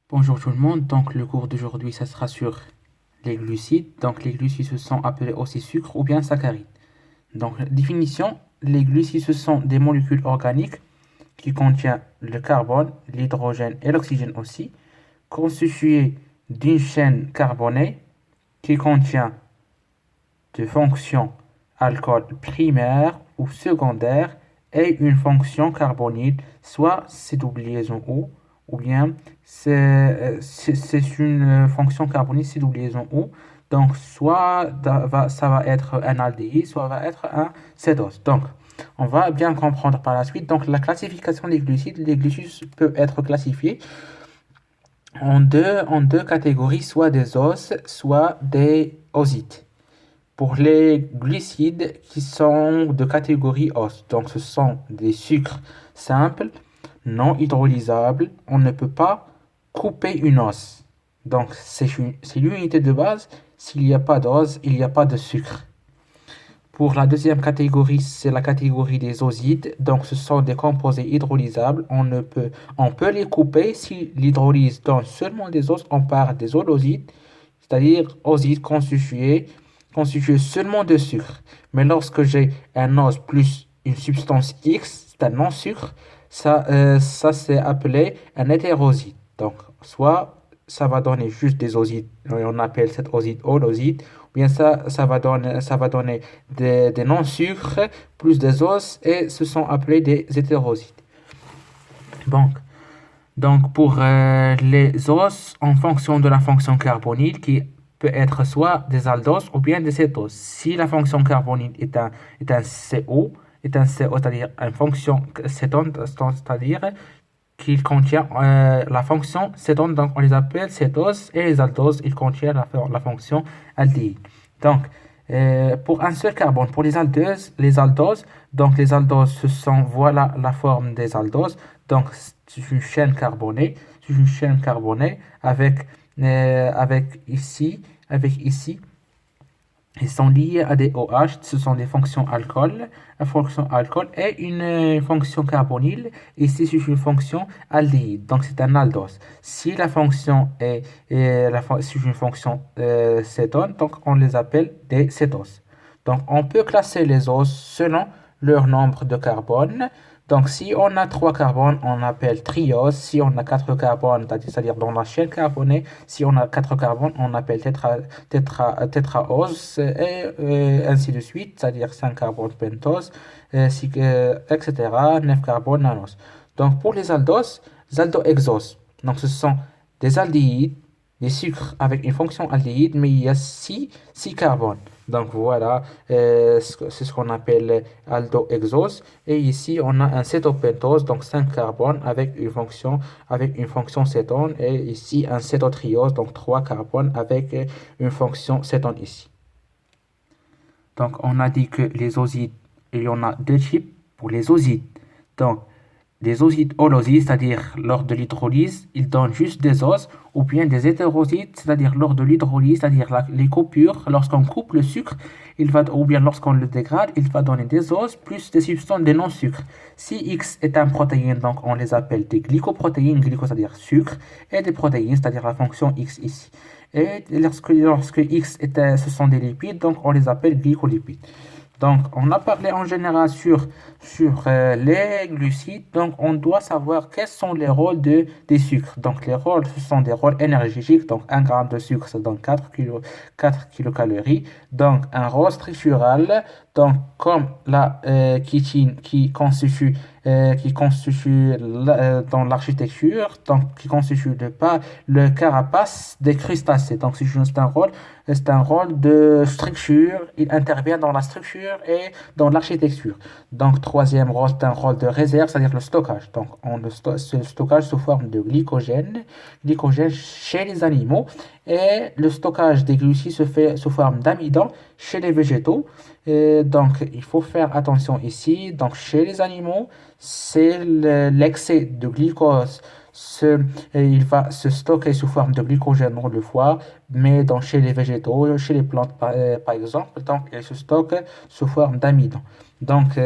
Bonjour tout le monde, donc le cours d'aujourd'hui ça sera sur les glucides. Donc les glucides se sont appelés aussi sucres ou bien saccharides. Donc définition, les glucides ce sont des molécules organiques qui contiennent le carbone, l'hydrogène et l'oxygène aussi, constituées d'une chaîne carbonée qui contient de fonctions alcool primaire ou secondaire et une fonction carbonyle, soit c'est double liaison ou bien c'est une fonction carbonyle c'est double liaison O. Donc, soit ça va être un aldéhyde, soit va être un cétose. Donc, on va bien comprendre par la suite. Donc, la classification des glucides. Les glucides peuvent être classifiés en deux catégories, soit des os, soit des osides. Pour les glucides qui sont de catégorie os, donc ce sont des sucres simples, non hydrolysables, on ne peut pas couper une os. Donc c'est l'unité de base, s'il n'y a pas d'os, il n'y a pas de sucre. Pour la deuxième catégorie, c'est la catégorie des osides. Donc, ce sont des composés hydrolysables. On peut les couper. Si l'hydrolyse donne seulement des os, on parle des holosides, c'est-à-dire osides constitués seulement de sucre. Mais lorsque j'ai un os plus une substance X, c'est un non-sucre, ça c'est appelé un hétéroside. Donc, soit ça va donner juste des osides, et on appelle cet oside holoside, ou bien ça va donner des non-sucres plus des os, et ce sont appelés des hétérosides. Donc, donc pour les os, en fonction de la fonction carbonyle qui peut être soit des aldoses ou bien des cétoses. Si la fonction carbonyle est un CO, c'est-à-dire une fonction cétone, c'est-à-dire qu'il contient la fonction cétone, donc on les appelle cétose, et les aldoses, ils contiennent la fonction aldéhyde. Donc, pour un seul carbone, pour les aldoses, donc les aldoses, voilà la forme des aldoses. Donc, c'est une chaîne carbonée, avec ici, ils sont liés à des OH, ce sont des fonctions alcool, et une fonction carbonyle. Ici, c'est une fonction aldéhyde, donc c'est un aldose. Si la fonction c'est une fonction cétone, donc on les appelle des cétoses. Donc on peut classer les os selon leur nombre de carbone. Donc si on a 3 carbones, on appelle triose. Si on a 4 carbones, c'est-à-dire dans la chaîne carbonée, si on a 4 carbones, on appelle tétraose, et ainsi de suite, c'est-à-dire 5 carbones pentose, etc. 9 carbones nanose. Donc pour les aldoses, aldohexoses. Donc ce sont des aldéhydes, des sucres avec une fonction aldéhyde, mais il y a 6 carbones. Donc voilà, c'est ce qu'on appelle aldohexose. Et ici, on a un cétopentose, donc 5 carbones avec une fonction cétone. Et ici, un cétotriose, donc 3 carbones avec une fonction cétone ici. Donc on a dit que les osides, il y en a deux types pour les osides. Donc des osides holosides, c'est-à-dire lors de l'hydrolyse, ils donnent juste des os, ou bien des hétérosides, c'est-à-dire lors de l'hydrolyse, c'est-à-dire les coupures, lorsqu'on coupe le sucre, ou bien lorsqu'on le dégrade, il va donner des os plus des substances, des non-sucres. Si X est un protéine, donc on les appelle des glycoprotéines, c'est-à-dire sucre, et des protéines, c'est-à-dire la fonction X ici. Et lorsque X ce sont des lipides, donc on les appelle glycolipides. Donc, on a parlé en général sur les glucides. Donc, on doit savoir quels sont les rôles des sucres. Donc, les rôles, ce sont des rôles énergétiques. Donc, 1 gramme de sucre, ça donne 4 kilocalories. Donc, un rôle structural. Donc, comme la chitine dans l'architecture, donc qui constitue le carapace des crustacés. Donc, c'est un rôle de structure. Il intervient dans la structure et dans l'architecture. Donc, troisième rôle, c'est un rôle de réserve, c'est-à-dire le stockage. Donc, c'est le stockage sous forme de glycogène chez les animaux. Et le stockage des glucides se fait sous forme d'amidon chez les végétaux. Et donc, il faut faire attention ici. Donc, chez les animaux, c'est l'excès de glucose il va se stocker sous forme de glycogène dans le foie, mais chez les végétaux, chez les plantes par exemple, donc il se stocke sous forme d'amidon. Donc,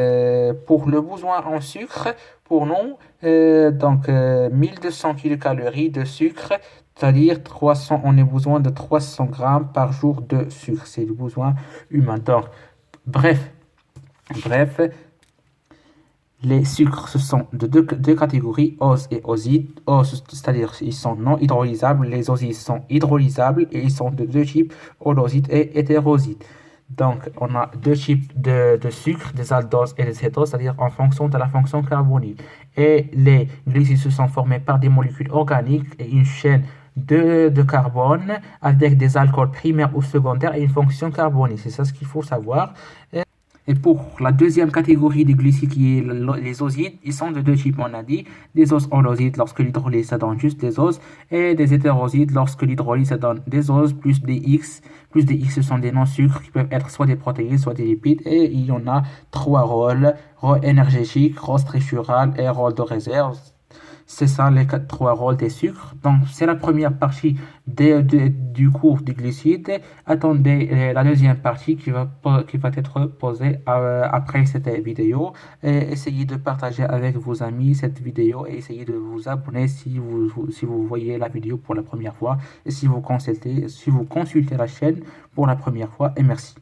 pour le besoin en sucre, pour nous, 1200 kilocalories de sucre, c'est-à-dire 300, on a besoin de 300 grammes par jour de sucre. C'est le besoin humain. Donc, bref, bref, les sucres, ce sont de deux catégories, ose et oside. Ose, c'est-à-dire ils sont non hydrolysables, les osides sont hydrolysables et ils sont de deux types, holoside et hétéroside. Donc, on a deux types de sucre, des aldoses et des cétoses, c'est-à-dire en fonction de la fonction carbonique. Et les glucides se sont formés par des molécules organiques et une chaîne de carbone avec des alcools primaires ou secondaires et une fonction carbonique. C'est ça ce qu'il faut savoir. Et pour la deuxième catégorie des glucides, qui est les osides, ils sont de deux types, on a dit. Des oses holosides lorsque l'hydrolyse, ça donne juste des oses. Et des hétérosides lorsque l'hydrolyse, ça donne des oses plus des X. Plus des X, ce sont des non-sucres qui peuvent être soit des protéines, soit des lipides. Et il y en a trois rôles. Rôle énergétique, rôle structural et rôle de réserve. C'est ça les trois rôles des sucres. Donc, c'est la première partie du cours du glucide. Attendez la deuxième partie qui va être posée après cette vidéo. Et essayez de partager avec vos amis cette vidéo et essayez de vous abonner si vous voyez la vidéo pour la première fois et si vous consultez la chaîne pour la première fois. Et merci.